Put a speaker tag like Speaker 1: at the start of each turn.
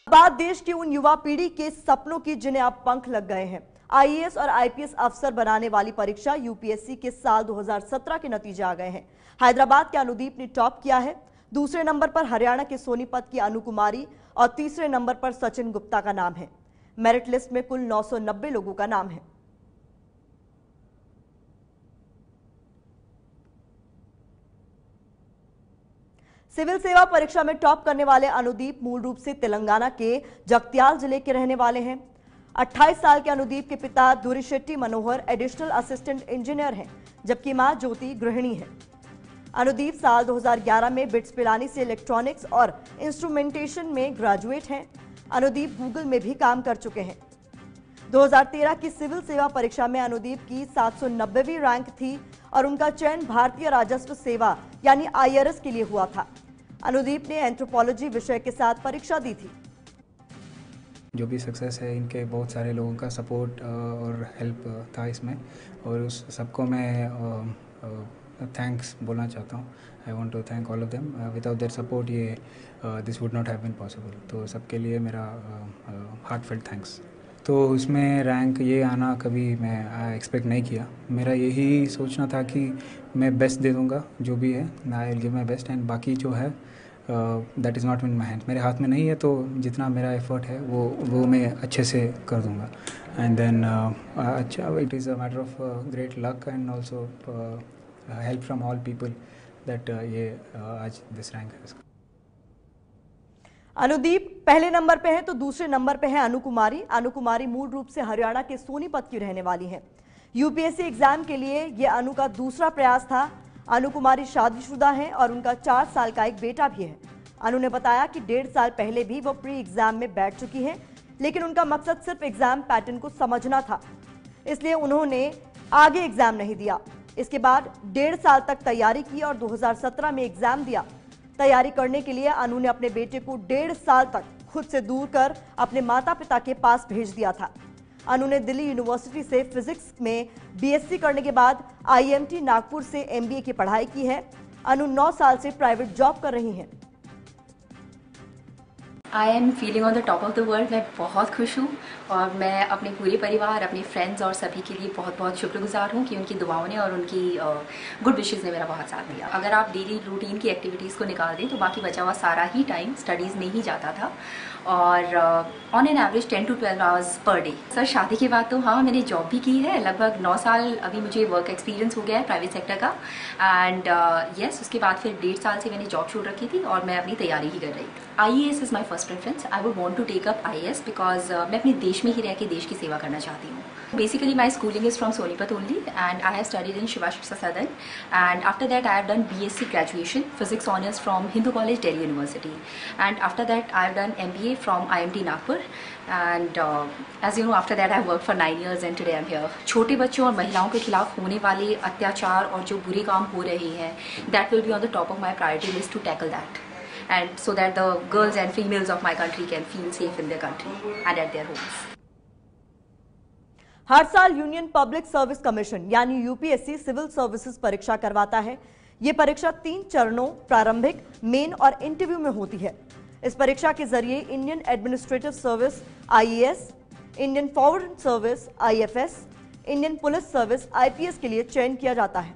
Speaker 1: बात देश की उन युवा पीढ़ी के सपनों की जिन्हें अब पंख लग गए हैं। आईएएस और आईपीएस अफसर बनाने वाली परीक्षा यूपीएससी के साल 2017 के नतीजे आ गए हैं। हैदराबाद के अनुदीप ने टॉप किया है। दूसरे नंबर पर हरियाणा के सोनीपत की अनु कुमारी और तीसरे नंबर पर सचिन गुप्ता का नाम है। मेरिट लिस्ट में कुल 990 लोगों का नाम है। सिविल सेवा परीक्षा में टॉप करने वाले अनुदीप मूल रूप से तेलंगाना के जगत्याल जिले के रहने वाले हैं। 28 साल के अनुदीप के पिता दुरिशेट्टी मनोहर एडिशनल असिस्टेंट इंजीनियर हैं, जबकि मां ज्योति गृहिणी है। अनुदीप साल 2011 में बिट्स पिलानी से इलेक्ट्रॉनिक्स और इंस्ट्रूमेंटेशन में ग्रेजुएट हैं। अनुदीप गूगल में भी काम कर चुके हैं। 2013 की सिविल सेवा परीक्षा में अनुदीप की 790वीं रैंक थी और उनका चयन भारतीय राजस्व सेवा यानी आईआरएस के लिए हुआ था। अनुदीप ने एंथ्रोपोलॉजी विषय के साथ परीक्षा दी थी।
Speaker 2: जो भी सक्सेस है, इनके बहुत सारे लोगों का सपोर्ट और हेल्प था इसमें, और उस सबको मैं थैंक्स बोलना चाहता हूँ। I want to thank all of them. Without their support ये this would not have been possible. तो सबके लिए मेरा हार्टफेल्ट थैंक्स। तो उसमें रैंक ये आना कभी मैं एक्सपेक्ट नहीं किया। मेरा यही सोचना था कि मैं बेस्ट दे दूँगा, जो भी है I will give my best, and बाकी जो है that is not in my hand, मेरे हाथ में नहीं है। तो जितना मेरा एफर्ट है वो मैं अच्छे से कर दूँगा। एंड देन अच्छा, it is a matter of great luck and also help from all people that ये आज दिस रैंक है।
Speaker 1: अनुदीप पहले नंबर पे है तो दूसरे नंबर पे है अनु कुमारी। अनु कुमारी मूल रूप से हरियाणा के सोनीपत की रहने वाली है। यूपीएससी एग्जाम के लिए यह अनु का दूसरा प्रयास था। अनु कुमारी शादीशुदा हैं और उनका 4 साल का एक बेटा भी है। अनु ने बताया कि 1.5 साल पहले भी वो प्री एग्जाम में बैठ चुकी हैं, लेकिन उनका मकसद सिर्फ एग्जाम पैटर्न को समझना था, इसलिए उन्होंने आगे एग्जाम नहीं दिया। इसके बाद 1.5 साल तक तैयारी की और 2017 में एग्जाम दिया। तैयारी करने के लिए अनु ने अपने बेटे को 1.5 साल तक खुद से दूर कर अपने माता पिता के पास भेज दिया था। अनु ने दिल्ली यूनिवर्सिटी से फिजिक्स में बीएससी करने के बाद आईएमटी नागपुर से एमबीए की पढ़ाई की है। अनु 9 साल से प्राइवेट जॉब कर रही हैं।
Speaker 3: I am feeling on the top of the world. मैं बहुत खुश हूँ और मैं अपने पूरे परिवार, अपने फ्रेंड्स और सभी के लिए बहुत बहुत शुक्रगुजार हूँ कि उनकी दुआओं ने और उनकी गुड विशेज़ ने मेरा बहुत साथ दिया। अगर आप डेली रूटीन की एक्टिविटीज़ को निकाल दें तो बाकी बचा हुआ सारा ही टाइम स्टडीज़ में ही जाता था, और on an average 10 to 12 hours per day. Sir, शादी के बाद तो हाँ, मैंने जॉब भी की है। लगभग 9 साल अभी मुझे वर्क एक्सपीरियंस हो गया है प्राइवेट सेक्टर का। एंड यस, उसके बाद फिर 1.5 साल से मैंने जॉब छोड़ रखी थी और मैं अपनी तैयारी ही कर रही थी। IAS is my first preference. I would want to take up IAS because मैं अपने देश में ही रह के देश की सेवा करना चाहती हूँ। Basically, my schooling is from Sonipat only, and I have studied in Shiva Shiksa Sadan. And after that, I have done BSc graduation, Physics Honours from Hindu College, Delhi University. And after that, I have done MBA from IMT Nagpur. And as you know, after that, I have worked for 9 years, and today I'm here. छोटे बच्चों और महिलाओं के खिलाफ होने वाले अत्याचार और जो बुरे काम हो रहे हैं, that will be on the top of my priority list to tackle that. And so that the girls and females of my country can feel safe in their country and at their homes.
Speaker 1: हर साल union public service commission यानी UPSC civil services परीक्षा करवाता है। ये परीक्षा 3 चरणों प्रारंभिक, main और इंटरव्यू में होती है। इस परीक्षा के जरिए Indian administrative service IAS, Indian foreign service IFS, Indian police service IPS के लिए चयन किया जाता है।